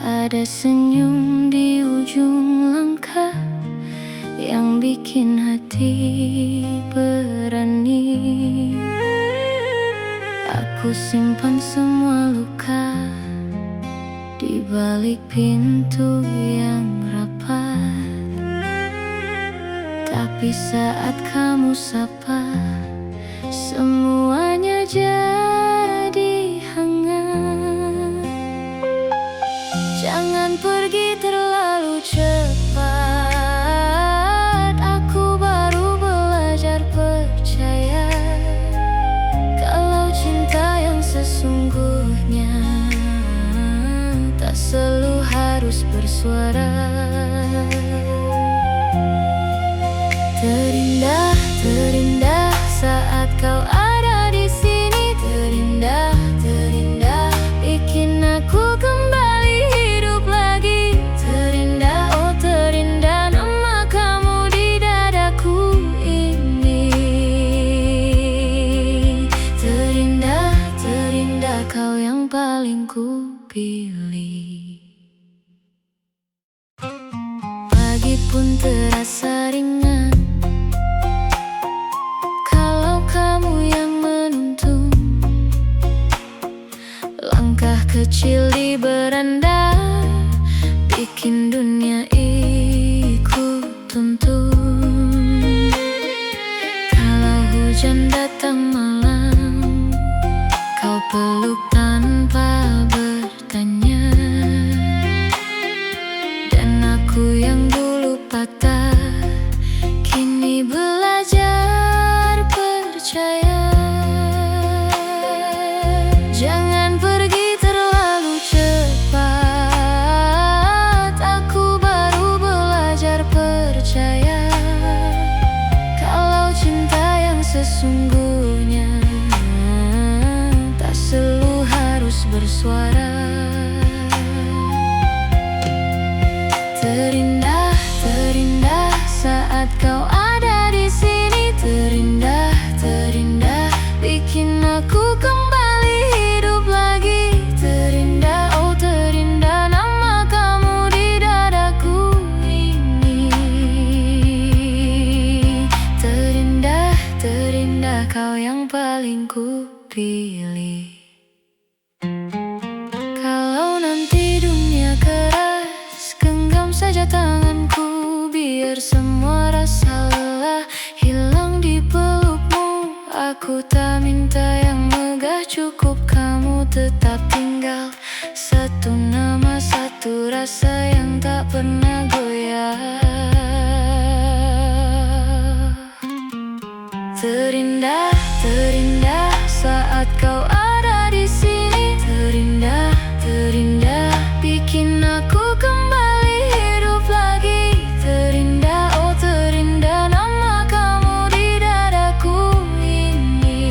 Ada senyum di ujung langkah yang bikin hati berani. Aku simpan semua luka di balik pintu yang rapat. Tapi saat kamu sapa, semuanya jadi hangat. Jangan pergi terlalu cepat, aku baru belajar percaya kalau cinta yang sesungguhnya tak selalu harus bersuara. Terindah, terindah saat kau ada di sini. Terindah, terindah bikin aku kembali hidup lagi. Terindah, oh terindah nama kamu di dadaku ini. Terindah, terindah kau yang paling ku pilih. Pagi pun terasa ringan kalau kamu yang menuntun. Langkah kecil di beranda bikin dunia ikut tuntun. Kalau hujan datang malam, kau peluk tanpa bertanya. Dan aku yang dulu patah kini belajar percaya. Jangan pergi terlalu cepat, aku baru belajar percaya kalau cinta yang sesungguhnya tak selalu harus bersuara. Terindah, terindah saat kau ada di sini. Terindah, terindah bikin aku kembali hidup lagi. Terindah, oh terindah nama kamu di dadaku ini. Terindah, terindah kau yang paling ku pilih. Kalau nanti dunia keras, genggam saja tanganku, biar semua rasa lelah hilang di pelukmu. Aku tak minta yang megah, cukup kamu tetap tinggal. Satu nama, satu rasa yang tak pernah goyah. Terindah, terindah saat kau ada di sini. Terindah, terindah bikin aku kembali hidup lagi. Terindah, oh terindah nama kamu di dadaku ini.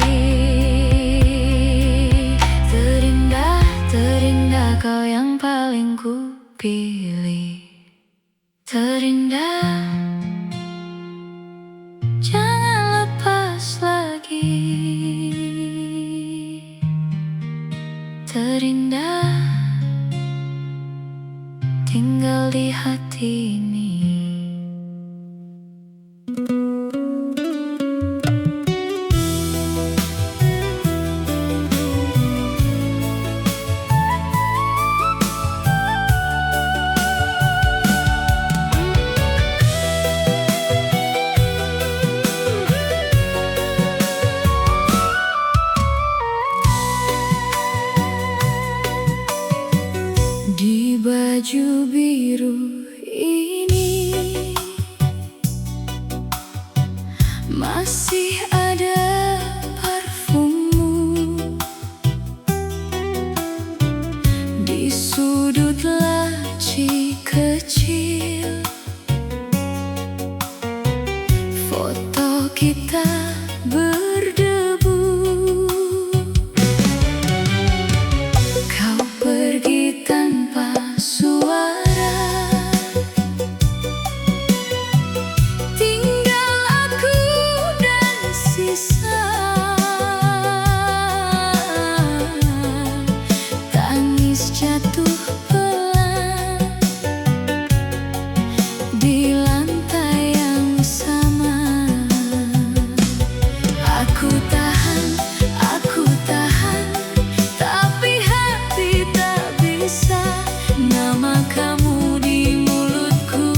Terindah, terindah kau yang paling ku pilih. Terindah, jangan lepas lagi. Terindah, tinggal di hati ini. Di baju biru ini masih ada parfummu. Di sudut laci kecil, foto kita berdebu. Kau pergi tanpa suara, tinggal aku dan sisa Nama kamu di mulutku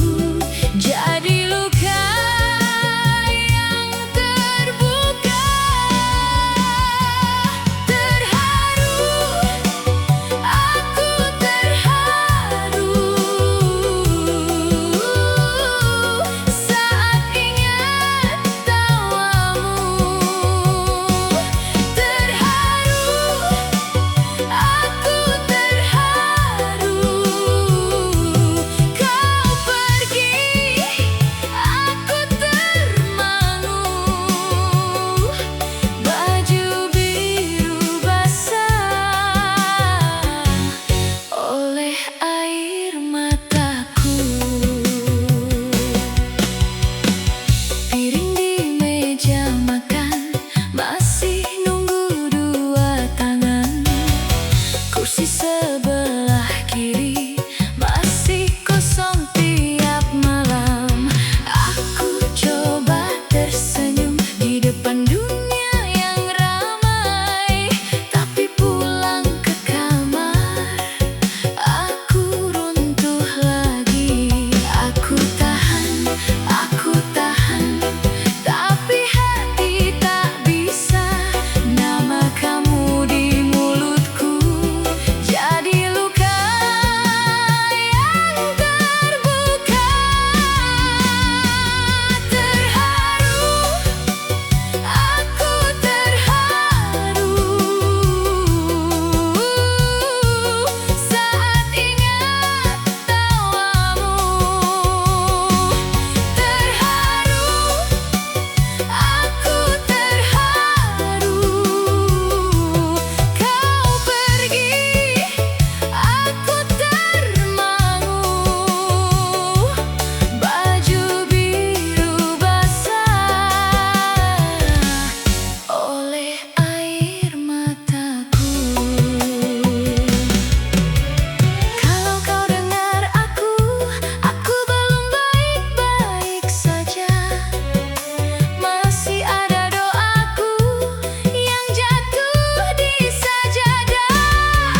jadi luka yang terbuka. Terharu, aku terharu saat ingat tawamu. Terharu, aku terharu kau pergi, aku termangu. Baju biru basah oleh air mataku. Piring di meja makan masih nunggu dua tangan. Kursi sebelah kiri masih kosong tiap malam. Aku coba tersenyum di depan dunia yang ramai, tapi pulang ke kamar aku runtuh lagi. Aku tahan, tapi hati tak bisa. Nama kamu di mulutku jadi luka yang terbuka. Terharu, aku terharu saat ingat tawamu. Terharu, aku terharu kau pergi, aku termangu. Baju biru basah oleh air mataku. Kalau kau dengar aku belum baik-baik saja. Masih ada doaku yang jatuh di sajadah.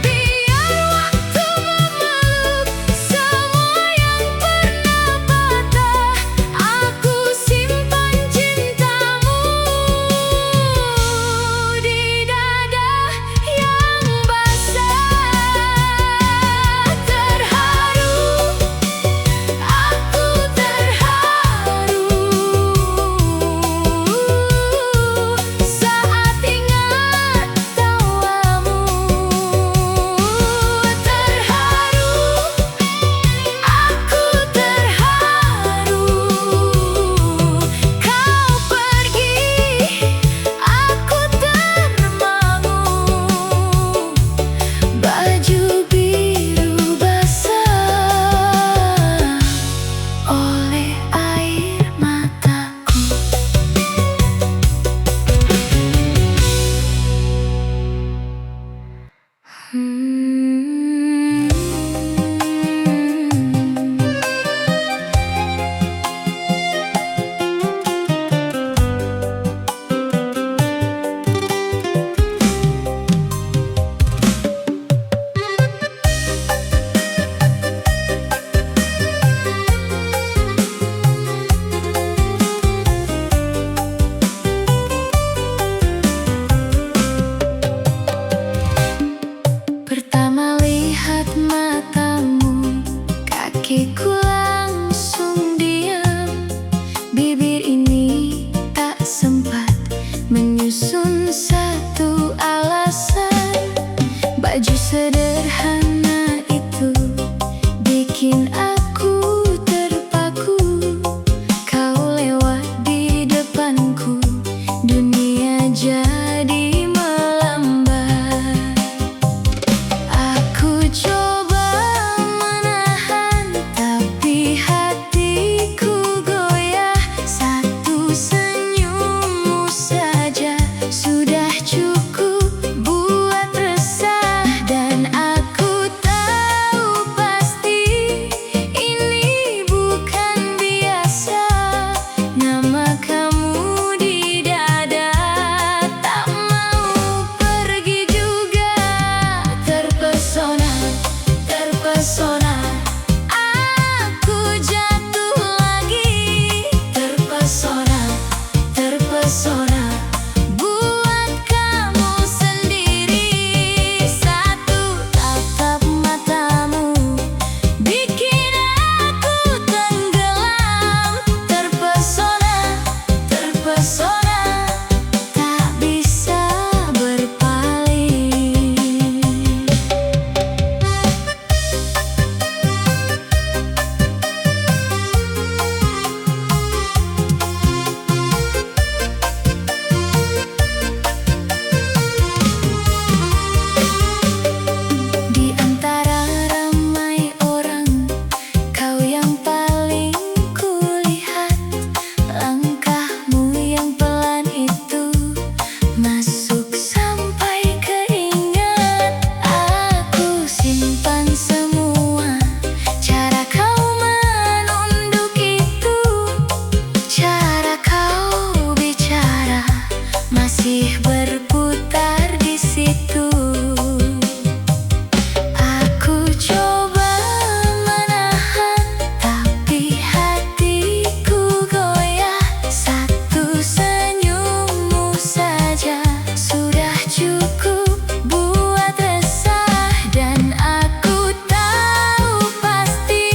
Biar waktu memeluk semua yang pernah patah. Aku simpan cintamu di dada yang basah. Terharu, aku terharu saat ingat tawamu. Terharu, aku terharu kau pergi, aku termangu. Baju biru basah oleh air mataku. Pertama lihat matamu, kakiku langsung diam. Bibir ini tak sempat menyusun satu alasan. Baju sederhana itu bikin aku terpaku. Kau lewat di depanku, dunia jadi melambat. Aku coba menahan, tapi terpesona. Aku jatuh lagi, terpesona, terpesona. Buat kamu sendiri, satu tatap matamu bikin aku tenggelam. Terpesona, terpesona, tak bisa berpaling. Di antara ramai orang, kau yang paling kulihat. Langkahmu yang pelan itu masuk sampai keingat. Aku simpan semua cara kau menunduk itu, cara kau bicara masih berputar di situ. Aku coba menahan, tapi hatiku goyah. Satu senyummu saja sudah cukup buat resah. Dan aku tahu pasti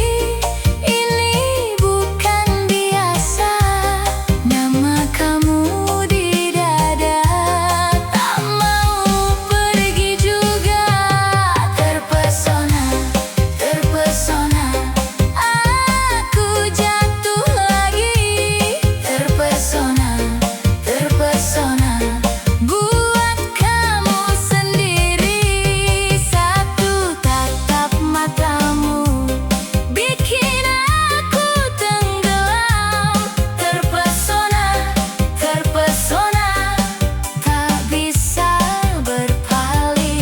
ini bukan biasa. Nama kamu di dada, tak mau pergi juga. Terpesona, terpesona, aku jatuh lagi. Terpesona, terpesona, buat kamu sendiri, satu tatap matamu bikin aku tenggelam. Terpesona, terpesona, tak bisa berpaling.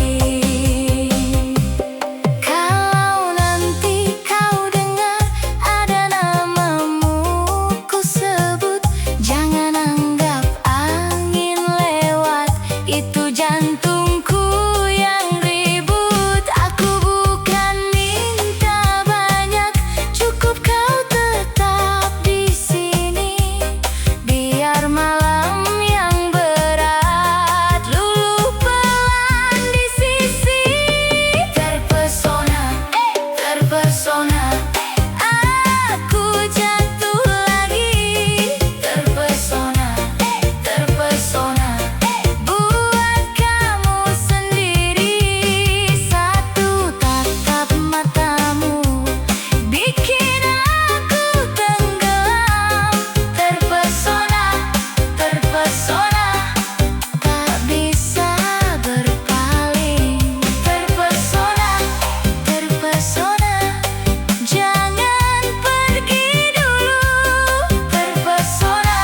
Kalau nanti kau dengar ada namamu ku sebut, jangan anggap angin lewat. Itu jantungku yang ribut. Aku bukan minta banyak, cukup kau tetap di sini. Biar malam yang berat luluh pelan di sisi. Terpesona, terpesona, aku jatuh lagi. Terpesona, terpesona, buat kamu sendiri, satu tatap matamu bikin aku tenggelam. Terpesona, terpesona, tak bisa berpaling. Terpesona, terpesona, jangan pergi dulu. Terpesona,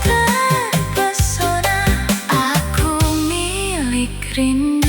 terpesona, aku milik rindu.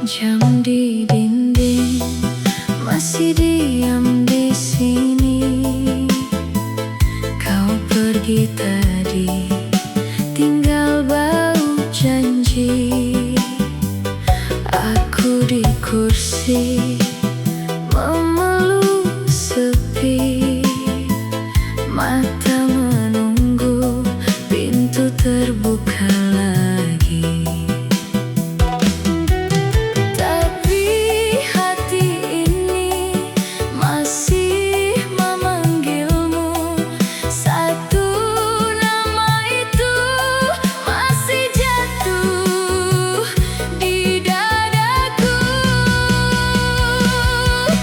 Jam di dinding masih diam di sini. Kau pergi tadi, tinggal bau janji. Aku di kursi memeluk sepi, mata menunggu pintu terbuka lagi. Tapi hati ini masih memanggilmu. Satu nama itu masih jatuh di dadaku.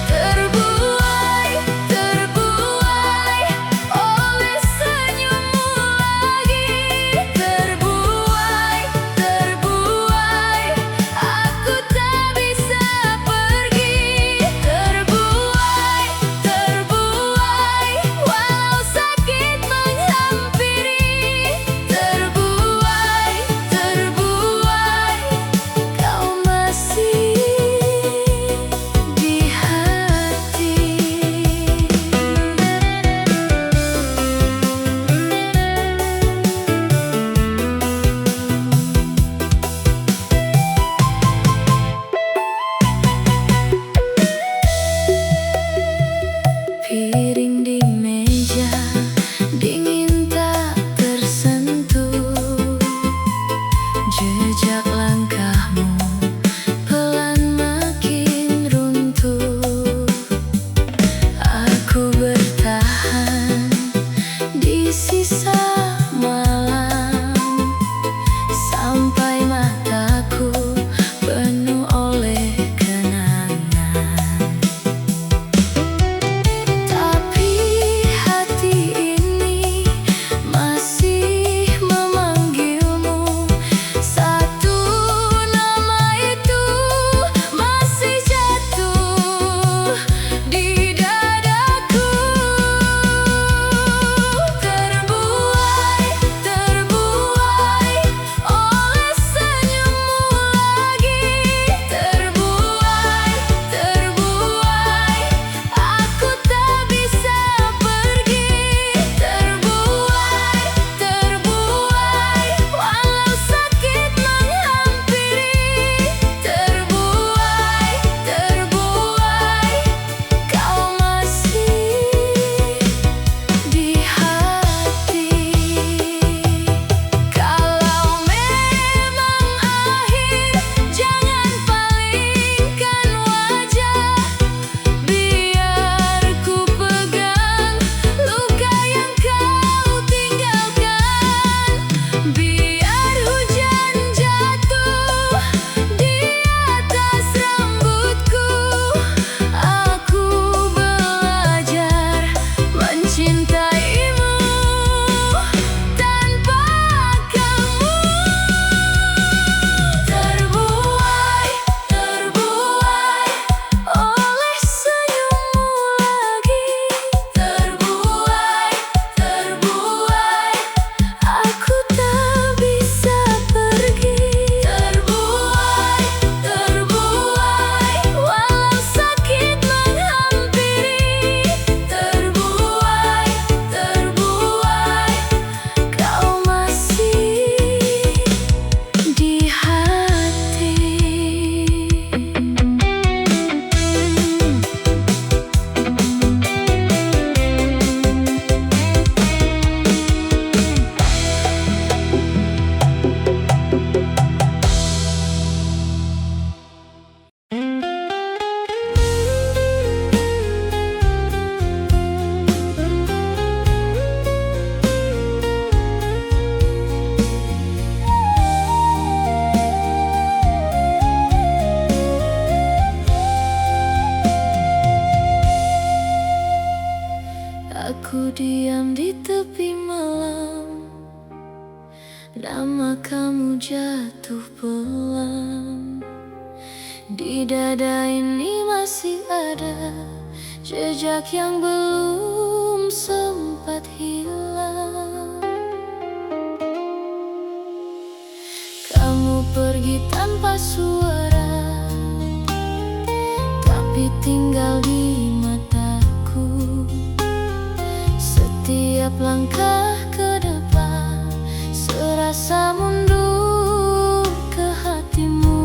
Terbuai, terbuai oleh Di dada ini masih ada jejak yang belum sempat hilang. Kamu pergi tanpa suara, tapi tinggal di mataku. Setiap langkah ke depan serasa mundur ke hatimu.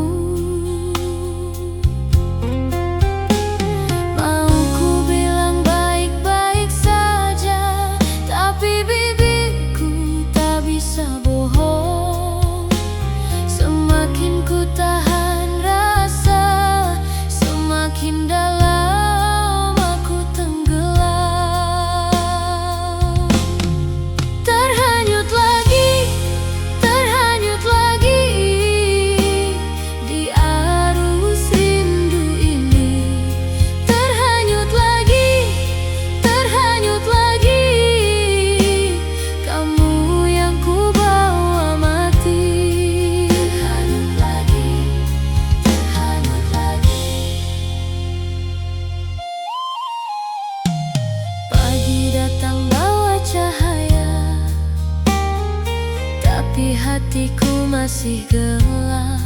Mau ku bilang baik-baik saja, tapi bibirku tak bisa bohong. Semakin ku tahan rasa, semakin dalam aku tenggelam. Terhanyut lagi di arus rindu ini. Terhanyut lagi, kamu yang ku bawa mati. Terhanyut lagi. Pagi datang bawa cahaya, tapi hatiku masih gelap.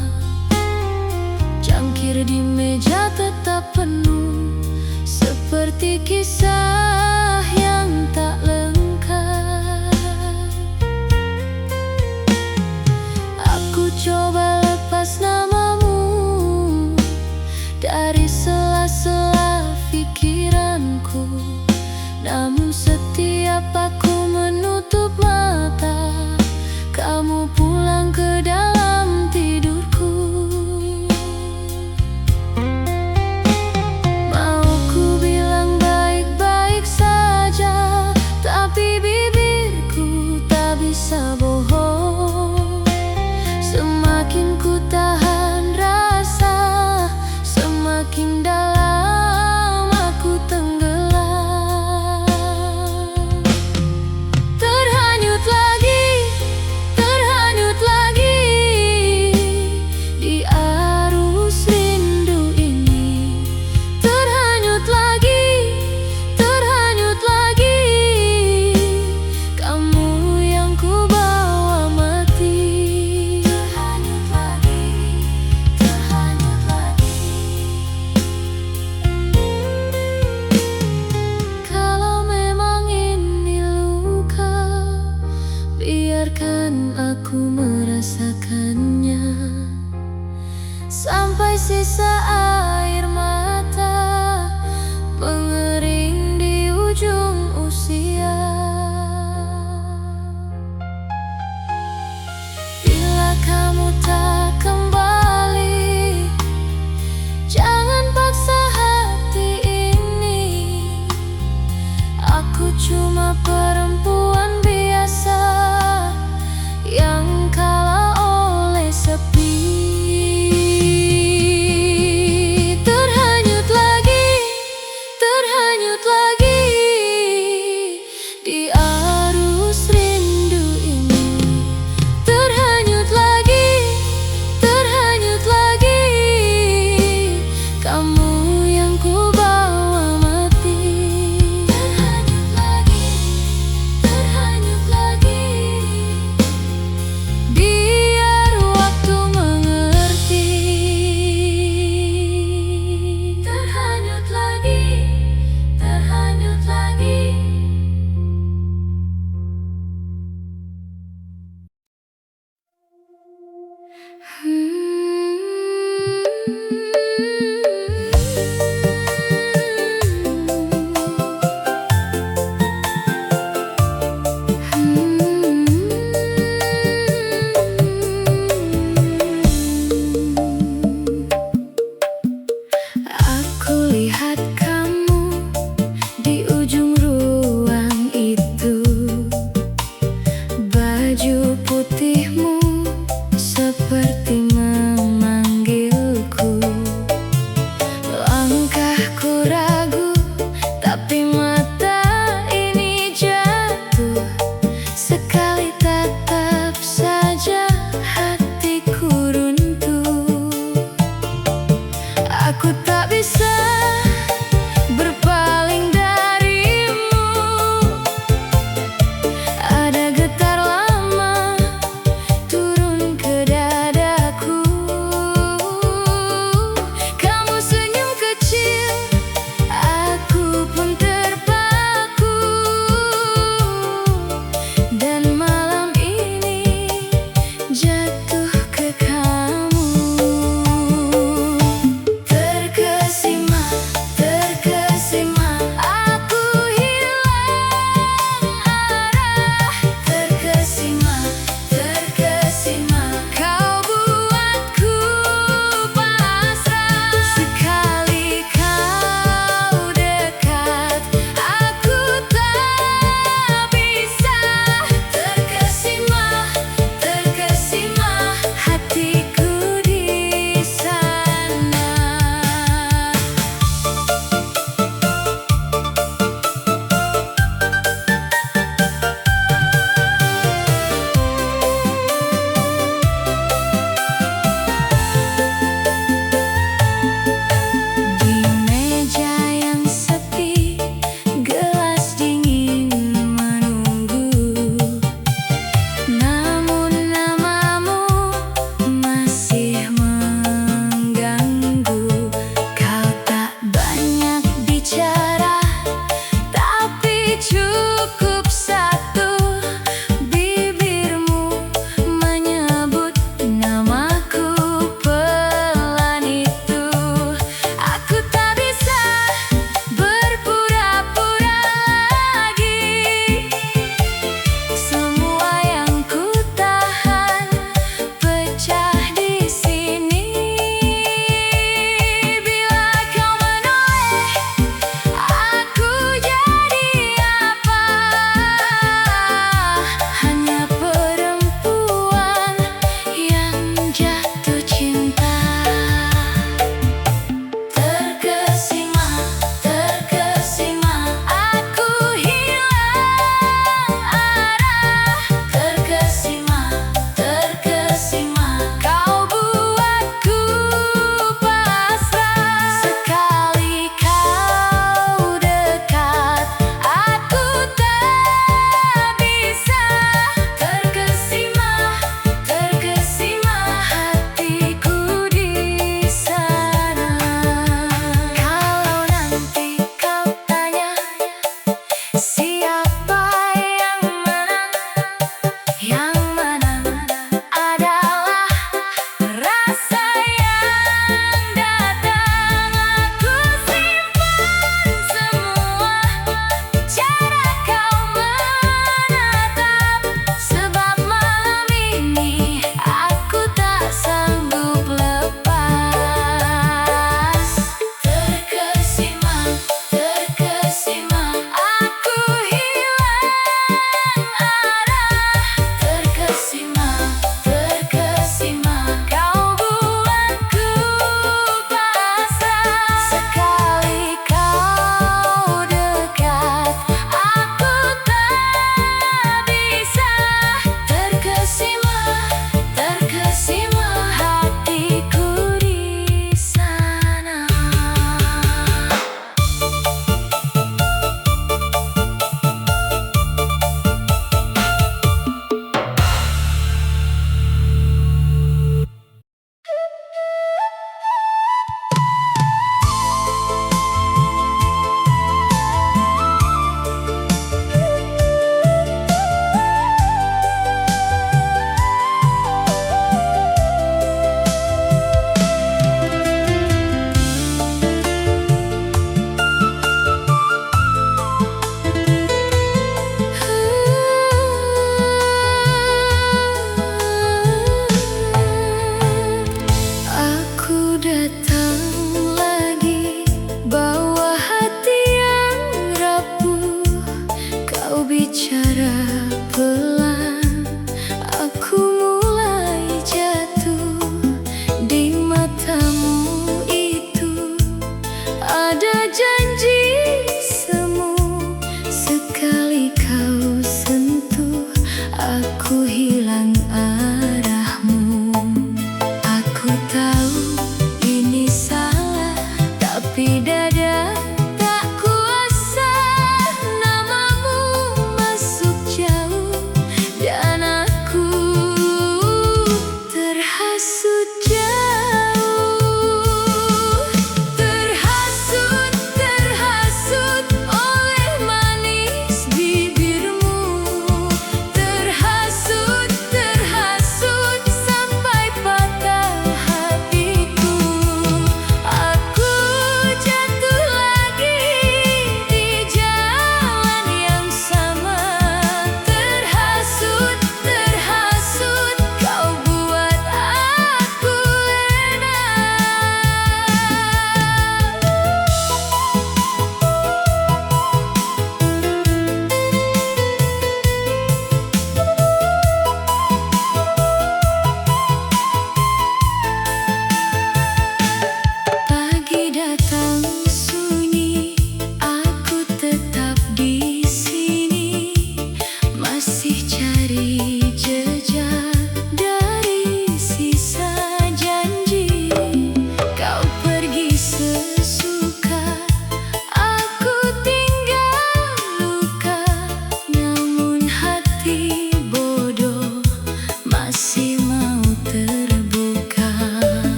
Cangkir di meja tetap penuh, seperti kisah yang tak lengkap. Aku coba lepas namamu dari sela-sela pikiranku, namun setiap aku menutup mata, kamu pulang ke dalam tidurku. Mau ku bilang baik-baik saja, tapi bibirku tak bisa bohong. Semakin ku tahan rasa, semakin dalam aku tenggelam. Terhanyut lagi di arus rindu ini. Terhanyut lagi, kamu yang ku bawa mati. Terhanyut lagi. Kalau memang ini luka, biarkan aku merasakannya sampai sisa air mata mengering di ujung usia. Bila kamu tak kembali, jangan paksa hati ini. Aku cuma perempuan biasa yang kalah oleh sepi. Terhanyut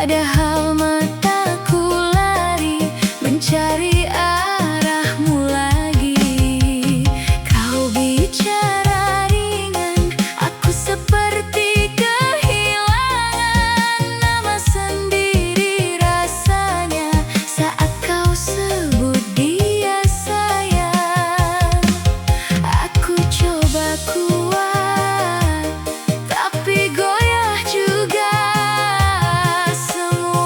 Padahal mataku lari mencari arahmu lagi. Kau bicara ringan, aku seperti kehilangan nama sendiri rasanya saat kau sebut dia sayang. Aku coba kuat, tapi goyah juga. Semua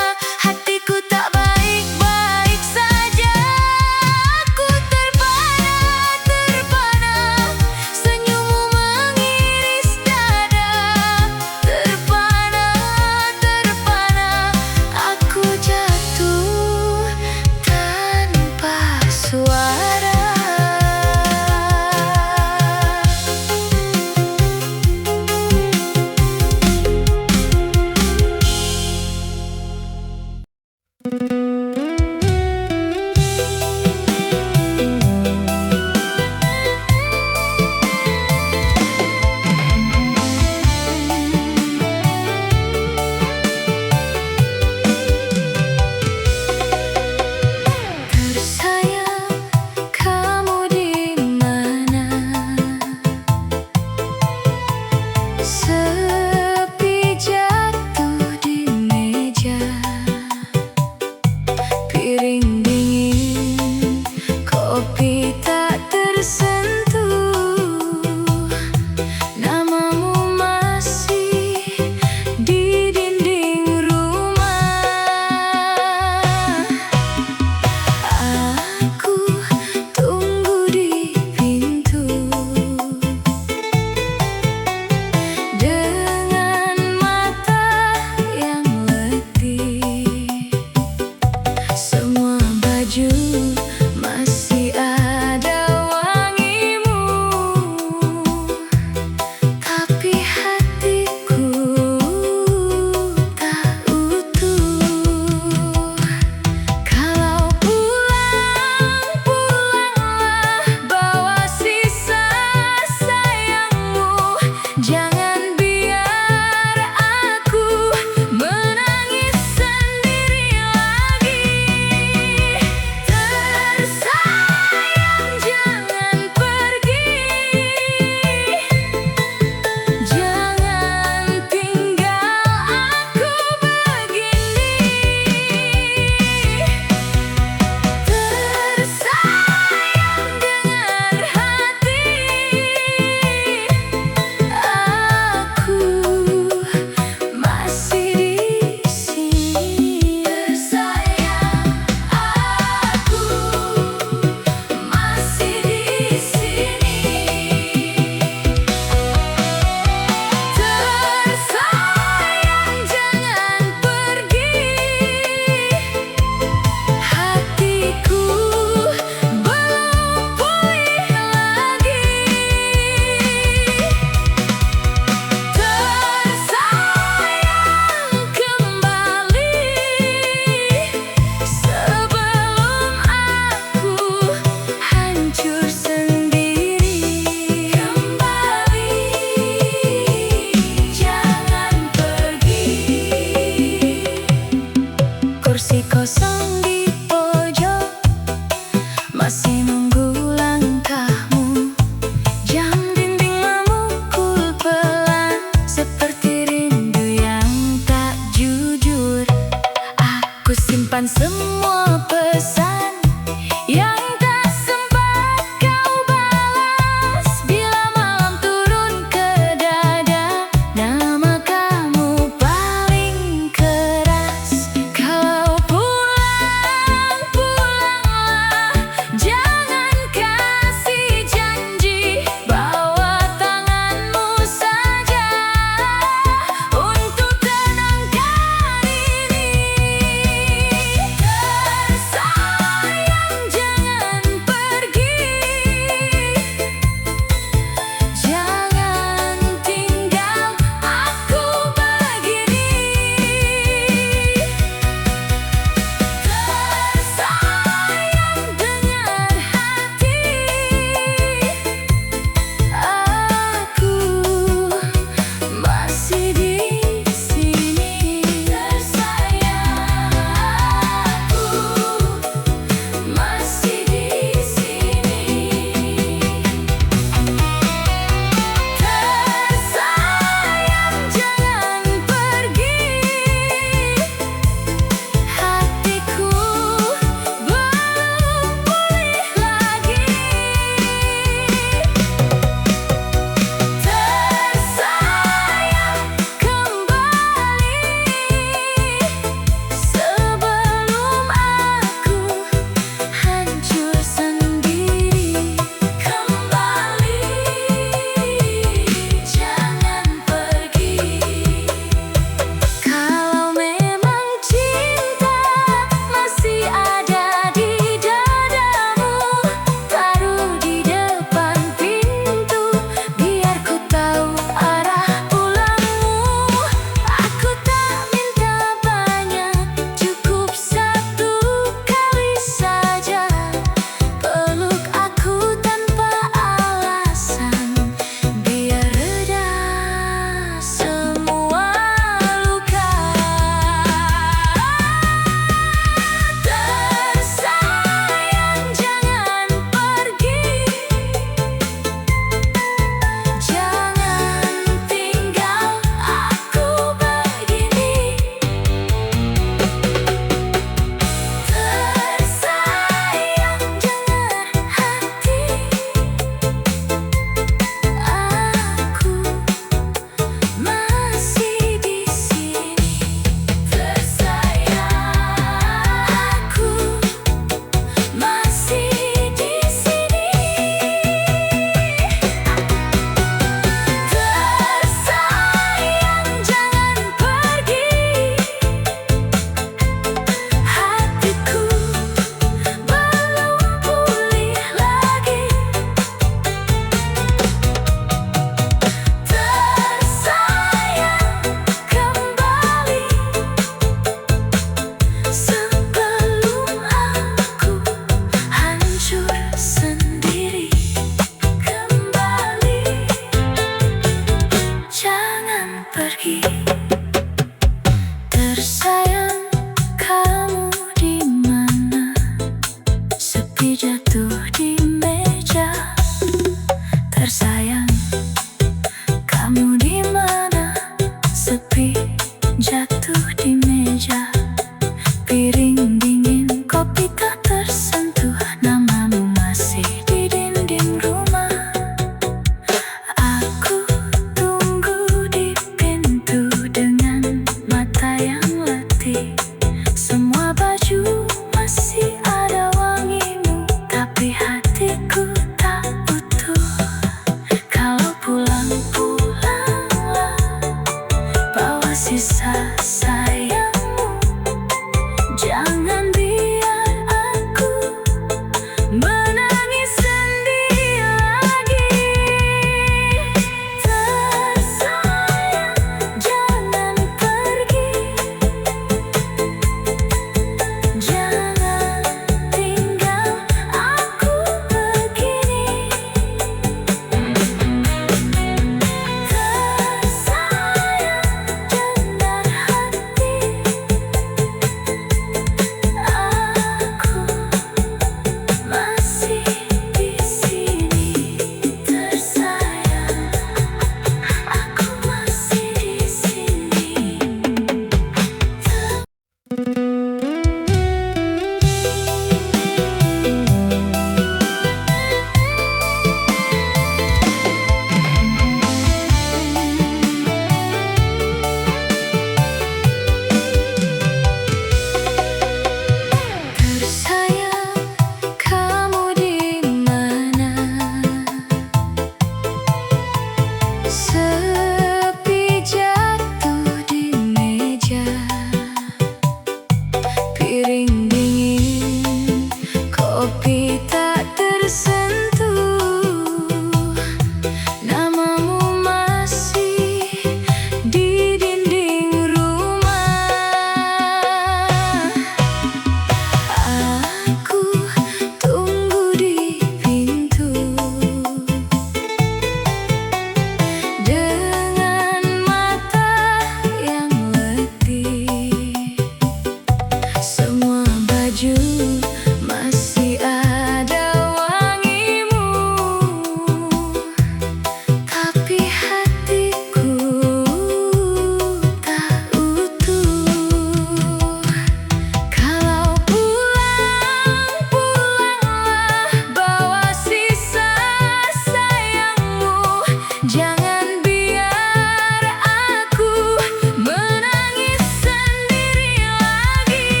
Jangan biar aku menangis sendiri lagi.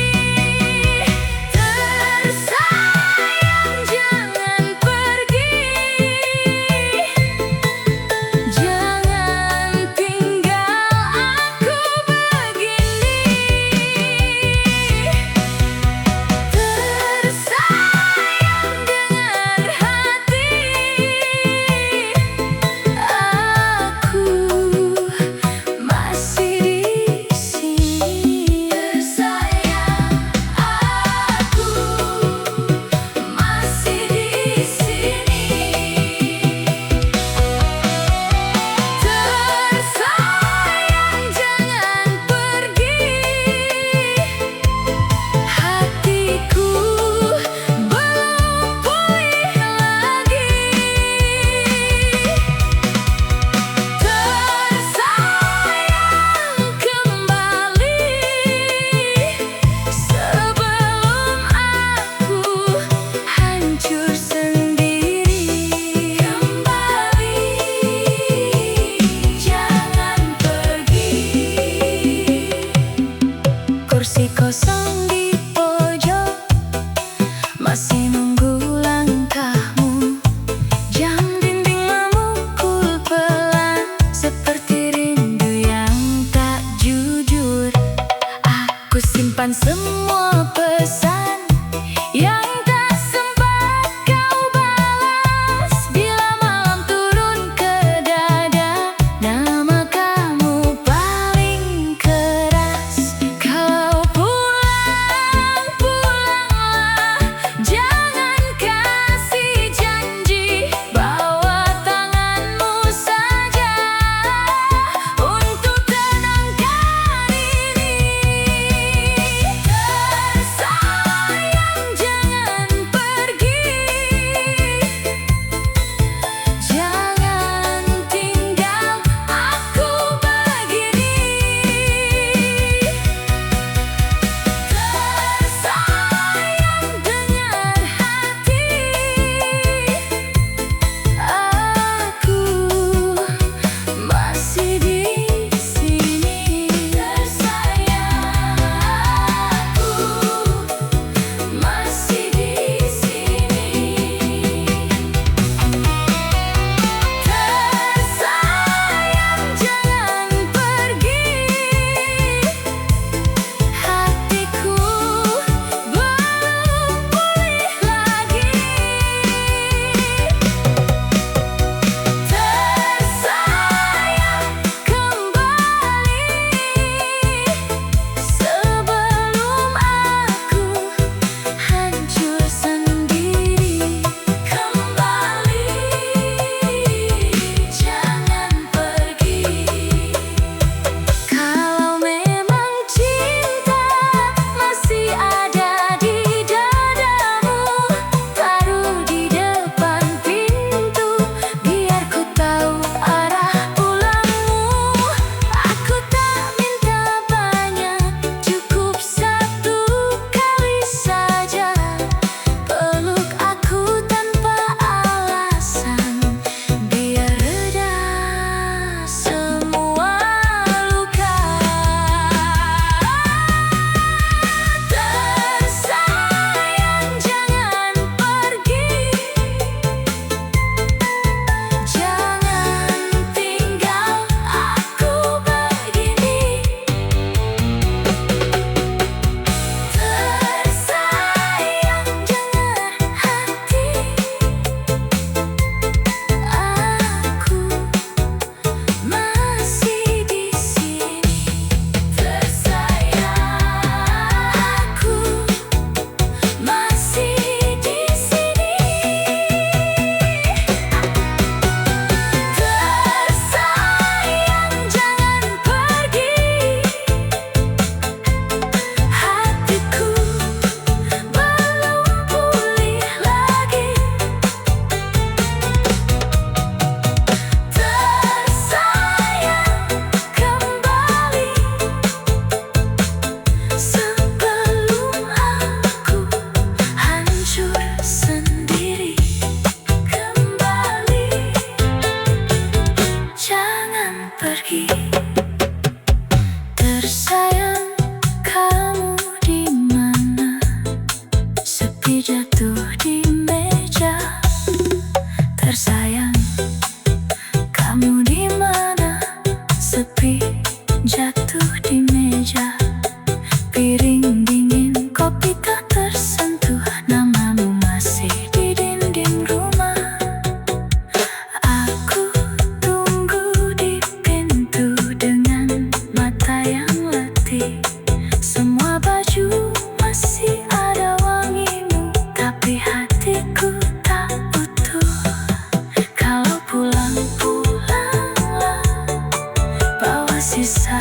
Tersayang, jangan pergi. Jangan tinggal aku begini. Tersayang, dengar hati. bisa.